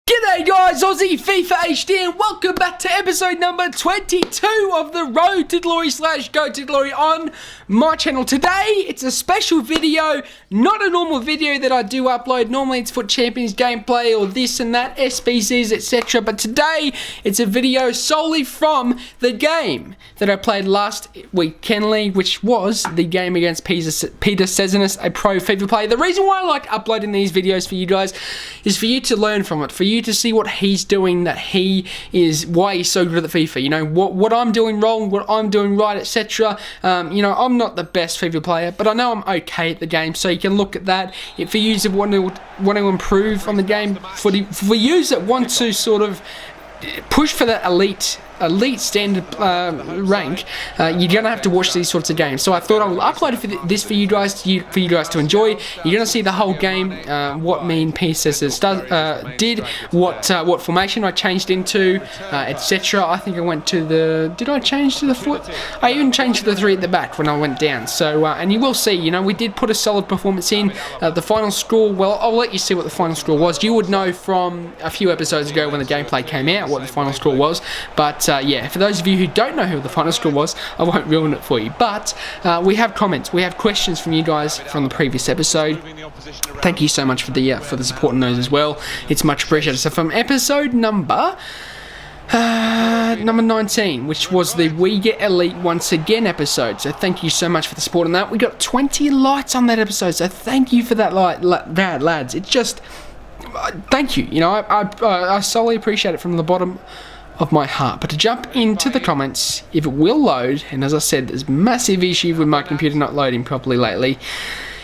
G'day guys, Aussie FIFA HD and welcome back to episode number 22 of the Road to Glory / Go to Glory on my channel. Today, it's a special video, not a normal video that I do upload. Normally it's FUT Champions gameplay or this and that, SBCs, etc. But today, it's a video solely from the game that I played last week, Ken League, which was the game against Peter Cezinis, a pro FIFA player. The reason why I like uploading these videos for you guys is for you to learn from it, for you to see what he's doing, why he's so good at the FIFA, you know, what I'm doing wrong, what I'm doing right, etc. You know, I'm not the best FIFA player, but I know I'm okay at the game, so you can look at that. For you that want to improve on the game, for you that want to sort of push for that elite standard rank, you're gonna have to watch these sorts of games. So I thought I will upload this for you guys to enjoy. You're gonna see the whole game, what me and PCS did, what formation I changed into, etc. I think I went to did I change to the FUT? I even changed to the 3 at the back when I went down. So and you will see, you know, we did put a solid performance in. The final score, well, I'll let you see what the final score was. You would know from a few episodes ago when the gameplay came out what the final score was, but yeah, for those of you who don't know who the final score was, I won't ruin it for you. But we have comments, we have questions from you guys from the previous episode. Thank you so much for the support on those as well. It's much appreciated. So from episode number 19, which was the We Get Elite Once Again episode. So thank you so much for the support on that. We got 20 likes on that episode, so thank you for that, lads. It's just thank you. You know, I solely appreciate it from the bottom of my heart. But to jump into the comments, if it will load, and as I said, there's massive issue with my computer not loading properly lately.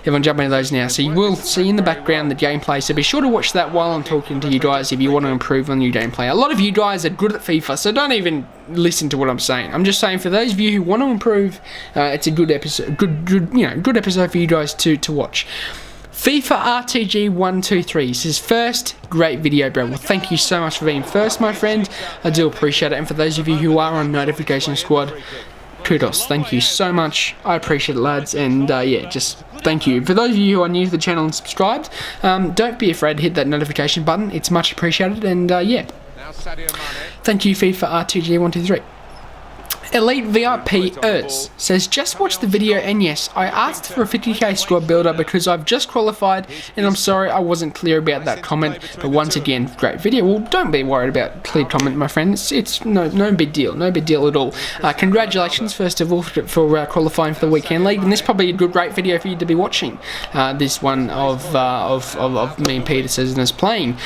Everyone jump into those now. So you will see in the background the gameplay, so be sure to watch that while I'm talking to you guys if you want to improve on your gameplay. A lot of you guys are good at FIFA, so don't even listen to what I'm saying. I'm just saying for those of you who want to improve, it's a good episode, good episode for you guys to watch. FIFA RTG 123 says, first, great video, bro. Well, thank you so much for being first, my friend. I do appreciate it. And for those of you who are on Notification Squad, kudos. Thank you so much. I appreciate it, lads. And yeah, just thank you. For those of you who are new to the channel and subscribed, don't be afraid to hit that notification button. It's much appreciated. And yeah, thank you, FIFA RTG 123. Elite VIP Ertz says, just watch the video, and yes, I asked for a 50k squad builder because I've just qualified, and I'm sorry I wasn't clear about that comment, but once again, great video. Well, don't be worried about clear comment, my friend. It's no big deal, no big deal at all. Congratulations, first of all, for qualifying for the Weekend League, and this is probably a great video for you to be watching. This one of me and Peter Cezinis playing.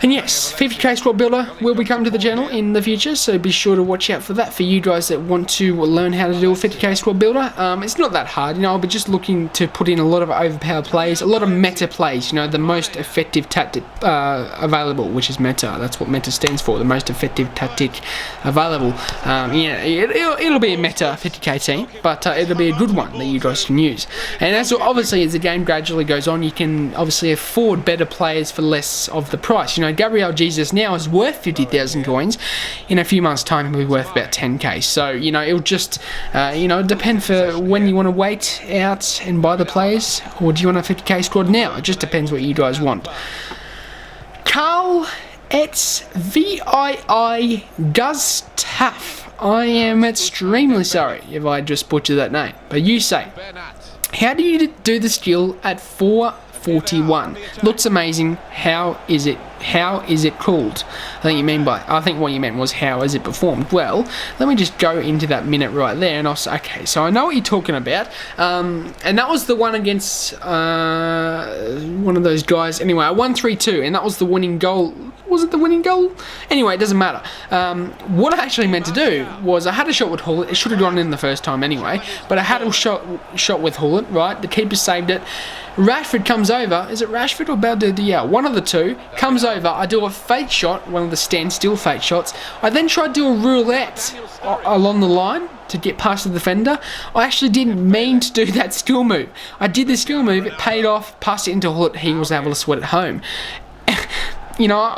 And yes, 50k squad builder will be coming to the channel in the future, so be sure to watch out for that. For you guys that want to learn how to do a 50k squad builder, it's not that hard, you know. I'll be just looking to put in a lot of overpowered plays, a lot of meta plays, you know, the most effective tactic available, which is meta. That's what meta stands for, the most effective tactic available. Yeah, it'll be a meta 50k team, but it'll be a good one that you guys can use. And obviously as the game gradually goes on, you can obviously afford better players for less of the price. You know, Gabriel Jesus now is worth 50,000 coins. In a few months' time, he'll be worth about 10k. So, you know, it'll just, you know, depend for when you want to wait out and buy the players, or do you want a 50k squad now? It just depends what you guys want. Carl Etz VII Gustaf. I am extremely sorry if I just butchered that name. But you say, how do you do the skill at 441? Looks amazing. How is it called? I think what you meant was how is it performed. Well, let me just go into that minute right there, and I'll say, okay, so I know what you're talking about, and that was the one against one of those guys. Anyway, I won 3-2, and that was the winning goal. Was it the winning goal? Anyway, it doesn't matter. What I actually meant to do was I had a shot with Hullet. It should have gone in the first time anyway, but I had a shot with Hullet, right? The keeper saved it. Rashford comes over. Is it Rashford or Baldidia? One of the two comes over. I do a fake shot, one of the standstill fake shots. I then tried to do a roulette along the line to get past the defender. I actually didn't mean to do that skill move. I did the skill move. It paid off. Passed it into Hullet. He was able to sweat it home. you know,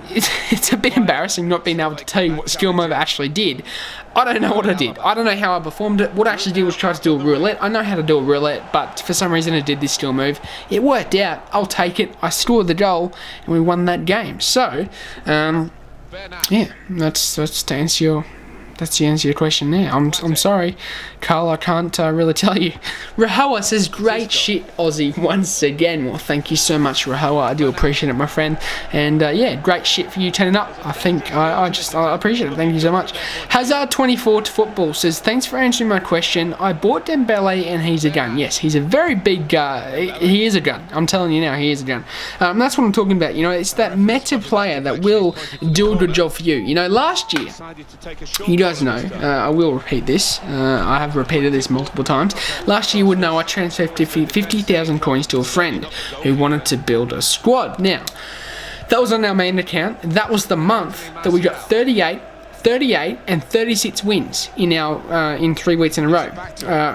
it's a bit embarrassing not being able to tell you what skill move I actually did. I don't know what I did. I don't know how I performed it. What I actually did was try to do a roulette. I know how to do a roulette, but for some reason I did this skill move. It worked out. I'll take it. I scored the goal, and we won that game. So, yeah, that's to answer your... That's the answer to your question there. I'm sorry, Carl, I can't really tell you. Rahowa says, great shit, Aussie, once again. Well, thank you so much, Rahowa. I do appreciate it, my friend. And, yeah, great shit for you turning up. I think I appreciate it. Thank you so much. Hazard24 to football says, thanks for answering my question. I bought Dembele and he's a gun. Yes, he's a very big he is a gun. I'm telling you now, he is a gun. That's what I'm talking about. You know, it's that meta player that will do a good job for you. You know, last year, you guys know, I will repeat this, I have repeated this multiple times. Last year you would know I transferred 50,000 coins to a friend who wanted to build a squad. Now, that was on our main account. That was the month that we got 38 and 36 wins in our in 3 weeks in a row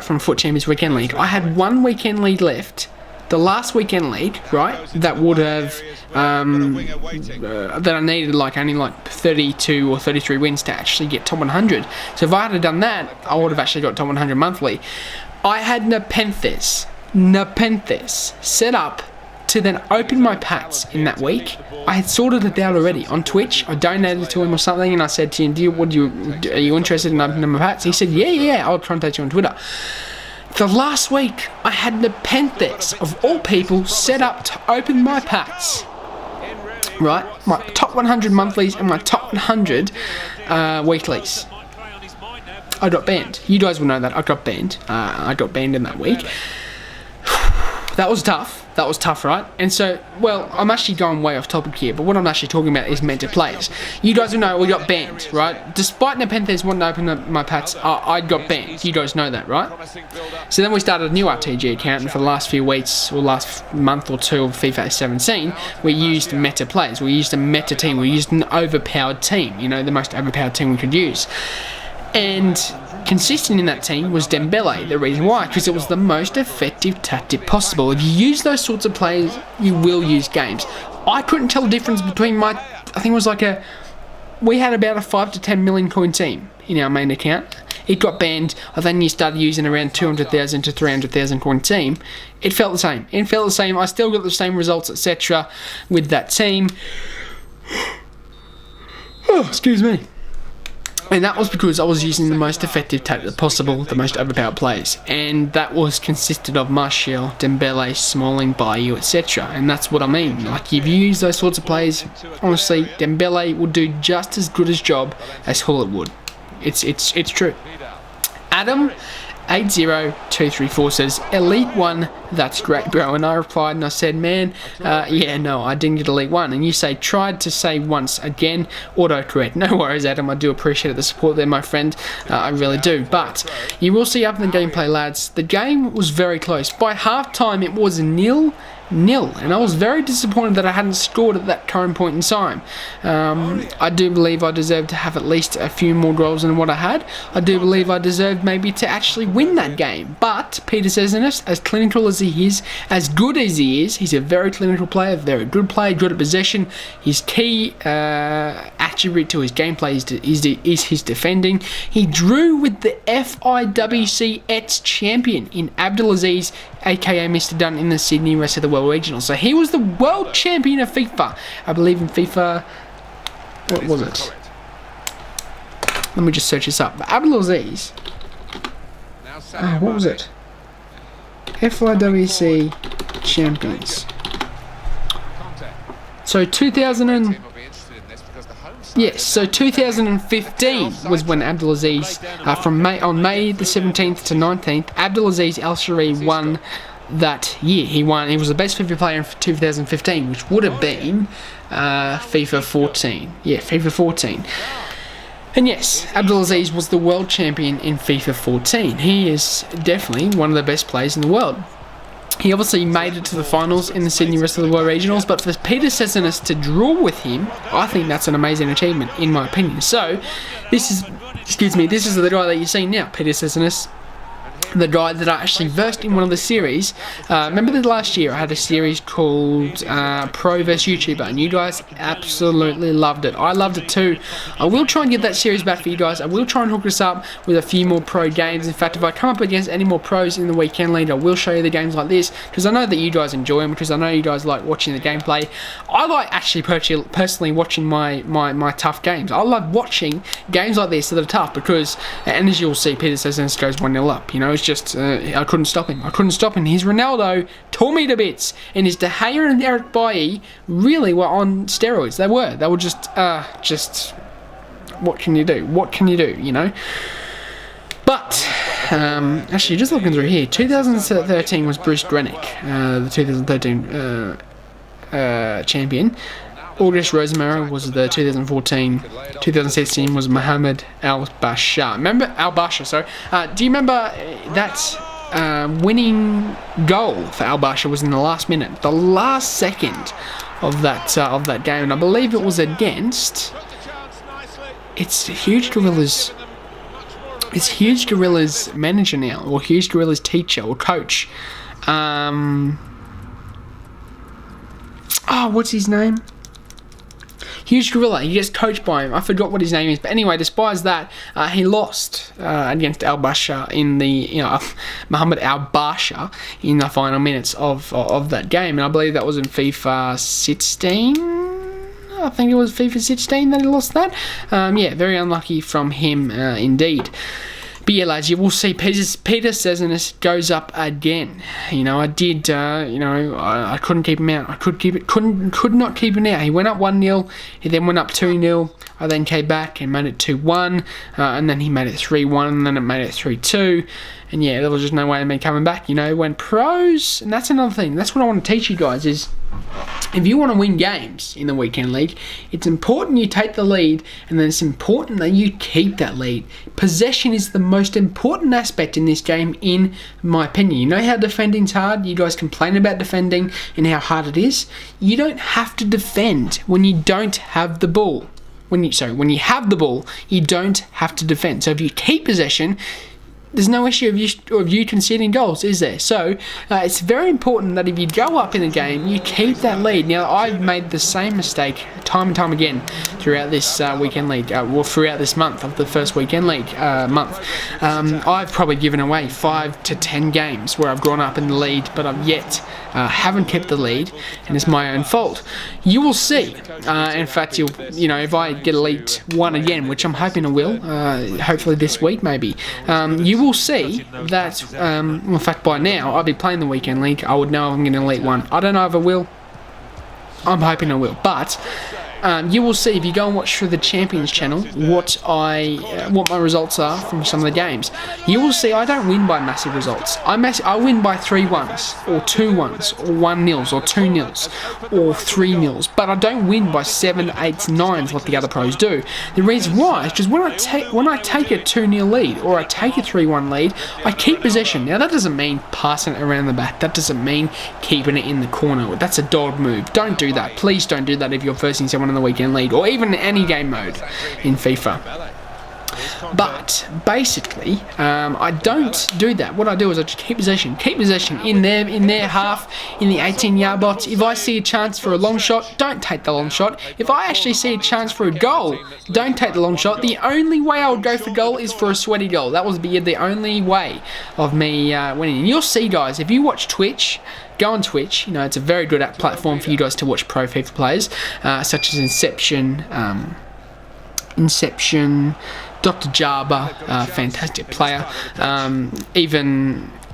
from FUT Champions Weekend League. I had one weekend league left. The last weekend league, right, that would have, that I needed only 32 or 33 wins to actually get top 100. So if I had done that, I would have actually got top 100 monthly. I had Nepenthes set up to then open my packs in that week. I had sorted it out already on Twitch. I donated to him or something, and I said to him, are you interested in opening my packs? He said, yeah, I'll contact you on Twitter. The last week, I had Nepenthes, of all people, set up to open my packs. Right? My top 100 monthlies and my top 100 weeklies. I got banned. You guys will know that. I got banned. I got banned in that week. That was tough. That was tough, right? And so, well, I'm actually going way off topic here, but what I'm actually talking about is meta players. You guys will know we got banned, right? Despite Nepenthes wanting to open up my packs, I got banned. You guys know that, right? So then we started a new RTG account, and for the last few weeks, or last month or two of FIFA 17, we used meta players. We used a meta team. We used an overpowered team, you know, the most overpowered team we could use. And consistent in that team was Dembele. The reason why? Because it was the most effective tactic possible. If you use those sorts of players, you will use games. I couldn't tell the difference between I think it was we had about a 5 to 10 million coin team in our main account. It got banned. I then started using around 200,000 to 300,000 coin team. It felt the same. I still got the same results, etc. with that team. Oh, excuse me. And that was because I was using the most effective tactic possible, the most overpowered players. And that was consisted of Martial, Dembele, Smalling, Bayou, etc. And that's what I mean. Like, if you use those sorts of players, honestly, Dembele will do just as good a job as Hullet would. It's true. Adam80234 says, Elite 1, that's great, bro. And I replied and I said, man, yeah, no, I didn't get Elite 1. And you say, tried to say once again, autocorrect. No worries, Adam, I do appreciate the support there, my friend. I really do. But you will see up in the gameplay, lads, the game was very close. By half-time, it was 0-0, and I was very disappointed that I hadn't scored at that current point in time. I do believe I deserved to have at least a few more goals than what I had. I do believe I deserved maybe to actually win that game. But Peter Sesenis, as clinical as he is, as good as he is, he's a very clinical player, very good player, good at possession. His key attribute to his gameplay is his defending. He drew with the FIWC ex-champion in Abdulaziz, aka Mr. Dunn, in the Sydney Rest of the World Regional. So he was the world champion of FIFA. I believe in FIFA... What was it? Let me just search this up. But Abdulaziz... what was it? FIWC champions. So 2015 was when Abdulaziz, on May the 17th to 19th, Abdulaziz Al Shari won that year. He was the best FIFA player in 2015, which would have been FIFA 14. Yeah, FIFA 14. And yes, Abdulaziz was the world champion in FIFA 14. He is definitely one of the best players in the world. He obviously made it to the finals in the Sydney Rest of the World Regionals, but for Peter Sesenis to draw with him, I think that's an amazing achievement, in my opinion. So, this is the guy that you see now, Peter Sesenis. the guy that I actually versed in one of the series. Remember that last year I had a series called Pro vs YouTuber, and you guys absolutely loved it. I loved it too. I will try and get that series back for you guys. I will try and hook us up with a few more pro games. In fact, if I come up against any more pros in the weekend league, I will show you the games like this, because I know that you guys enjoy them, because I know you guys like watching the gameplay. I like actually personally watching my tough games. I love watching games like this that are tough, because, and as you'll see, Peter says this goes 1-0 up. You know, it's just, I couldn't stop him. His Ronaldo tore me to bits, and his De Gea and Eric Bailly really were on steroids. They were just, what can you do? What can you do, you know? But, actually, just looking through here, 2013 was Bruce Grenick, the 2013 champion. August Rosemary was the 2014. 2016 was Mohamed Al-Bashar. Remember Al-Bashar? Sorry. Do you remember that winning goal for Al-Bashar was in the last minute, the last second of that game, and I believe it was against. It's Huge Gorilla's manager now, or Huge Gorilla's teacher or coach. What's his name? Huge Gorilla. He gets coached by him. I forgot what his name is, but anyway, despite that, he lost against Al-Bashar in the Mohamed Al-Bashar in the final minutes of that game, and I believe that was in FIFA 16. I think it was FIFA 16 that he lost that. Yeah, very unlucky from him indeed. But yeah, lads, you will see Peter Cezinus goes up again. You know, I did. I couldn't keep him out. I could not keep him out. He went up 1-0. He then went up 2-0. I then came back and made it 2-1, and then he made it 3-1, and then it made it 3-2. And yeah, there was just no way of me coming back. You know, when pros, and that's another thing. That's what I want to teach you guys is, if you want to win games in the weekend league, it's important you take the lead, and then it's important that you keep that lead. Possession is the most important aspect in this game, in my opinion. You know how defending's hard? You guys complain about defending and how hard it is. You don't have to defend when you don't have the ball. When you have the ball, you don't have to defend. So if you keep possession, there's no issue of you conceding goals, is there? So it's very important that if you go up in a game, you keep that lead. Now, I've made the same mistake time and time again throughout this weekend league, throughout this month of the first weekend league month. I've probably given away 5 to 10 games where I've gone up in the lead, but I've yet haven't kept the lead, and it's my own fault. You will see. In fact, if I get Elite 1 again, which I'm hoping I will, hopefully this week maybe, you will see that, in fact, by now, I'll be playing the weekend league. I would know I'm getting Elite 1. I don't know if I will. I'm hoping I will. But you will see if you go and watch through the Champions channel what my results are from some of the games. You will see I don't win by massive results. I win by 3-1s or 2-1s or 1-0s or 2-0s or 3-0s, but I don't win by 7, 8s, 9s like the other pros do. The reason why is because when I take a 2-0 lead or I take a 3-1 lead, I keep possession. Now that doesn't mean passing it around the back. That doesn't mean keeping it in the corner. That's a dog move. Don't do that. Please don't do that if you're versing someone in the weekend league, or even any game mode in FIFA. But basically, I don't do that. What I do is I just keep possession in their half, in the 18-yard box. If I see a chance for a long shot, don't take the long shot. If I actually see a chance for a goal, don't take the long shot. The only way I would go for goal is for a sweaty goal. That would be the only way of me winning. And you'll see, guys, if you watch Twitch, go on Twitch. You know, it's a very good platform for you guys to watch pro FIFA players, such as Inception, Dr. Jabba, fantastic player.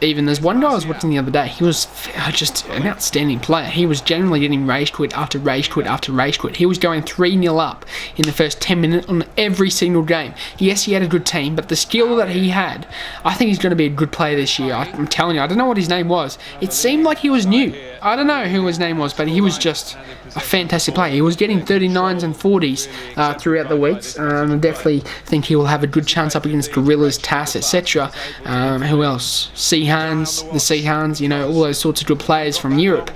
Even there's one guy I was watching the other day. He was just an outstanding player. He was generally getting rage quit after rage quit after rage quit. He was going 3-0 up in the first 10 minutes on every single game. Yes, he had a good team, but the skill that he had, I think he's going to be a good player this year. I'm telling you, I don't know what his name was. It seemed like he was new. I don't know who his name was, but he was just a fantastic player. He was getting 39s and 40s throughout the weeks. I definitely think he will have a good chance up against Gorillas, TAS, etc. Who else? The Seahans, you know, all those sorts of good players from Europe.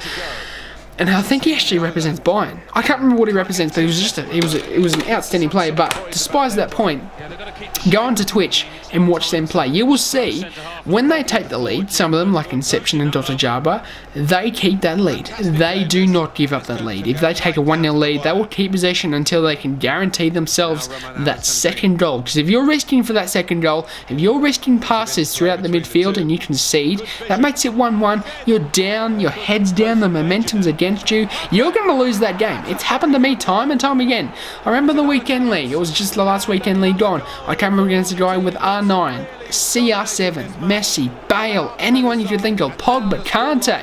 And I think he actually represents Bayern. I can't remember what he represents, but he was an outstanding player. But despite that point, go onto Twitch and watch them play. You will see when they take the lead, some of them, like Inception and Dr. Jabba, they keep that lead. They do not give up that lead. If they take a 1-0 lead, they will keep possession until they can guarantee themselves that second goal. Because if you're risking for that second goal, if you're risking passes throughout the midfield and you concede, that makes it 1-1. You're down, your head's down, the momentum's against you. You're going to lose that game. It's happened to me time and time again. I remember the weekend league. It was just the last weekend league gone. I came up against a guy with R9, CR7, Messi, Bale, anyone you could think of, Pogba, Kante.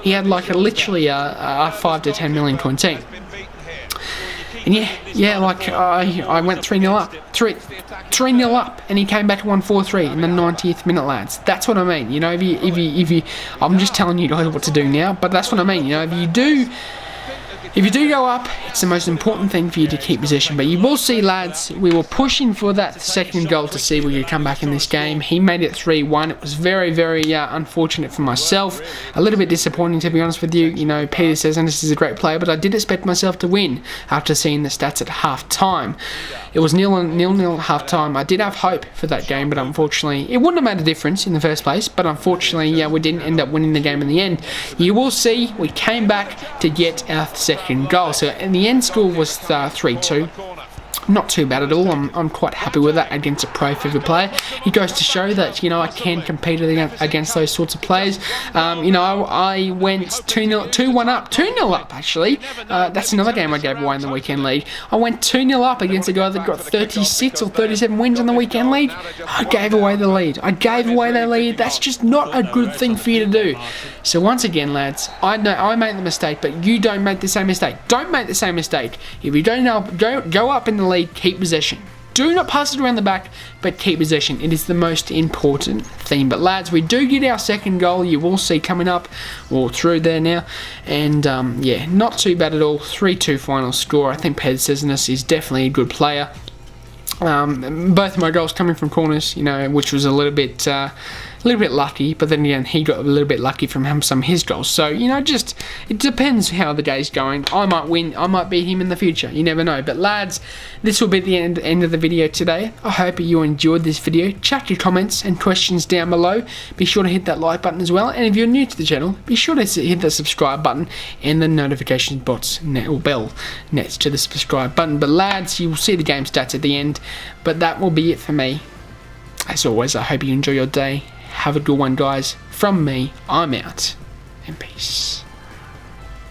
He had like literally a 5 to 10 million coin team. And like I went 3-0 up, 3-0 up, and he came back to 1-4-3 in the 90th minute, lads. That's what I mean. You know, if you, I'm just telling you guys what to do now, but that's what I mean. You know, if you do go up, it's the most important thing for you to keep possession. But you will see, lads, we were pushing for that second goal to see if we could come back in this game. He made it 3-1. It was very, very unfortunate for myself. A little bit disappointing, to be honest with you. You know, Peter says, and this is a great player, but I did expect myself to win after seeing the stats at half-time. It was 0-0 at half-time. I did have hope for that game, but unfortunately, it wouldn't have made a difference in the first place. But unfortunately, we didn't end up winning the game in the end. You will see, we came back to get our second goal. So in the end score was 3-2. Not too bad at all. I'm quite happy with that against a pro FIFA player. It goes to show that, you know, I can compete against those sorts of players. You know, I went 2-1 up, 2-0 up actually. That's another game I gave away in the weekend league. I went 2-0 up against a guy that got 36 or 37 wins in the weekend league. I gave away the lead. I gave away that lead. That's just not a good thing for you to do. So once again, lads, I know I made the mistake, but you don't make the same mistake. Don't make the same mistake. If you don't go up in the lead, keep possession. Do not pass it around the back, but keep possession. It is the most important thing. But lads, we do get our second goal. You will see coming up, or through there now, and not too bad at all. 3-2 final score. I think Pez Cezinus is definitely a good player. Both of my goals coming from corners, you know, which was a little bit lucky, but then again, he got a little bit lucky from some of his goals. So, you know, just, it depends how the day's going. I might win, I might beat him in the future, you never know. But lads, this will be the end of the video today. I hope you enjoyed this video. Chuck your comments and questions down below. Be sure to hit that like button as well, and if you're new to the channel, be sure to hit the subscribe button and the notifications bell next to the subscribe button. But lads, you will see the game stats at the end. But that will be it for me. As always, I hope you enjoy your day. Have a good one, guys. From me, I'm out. And peace.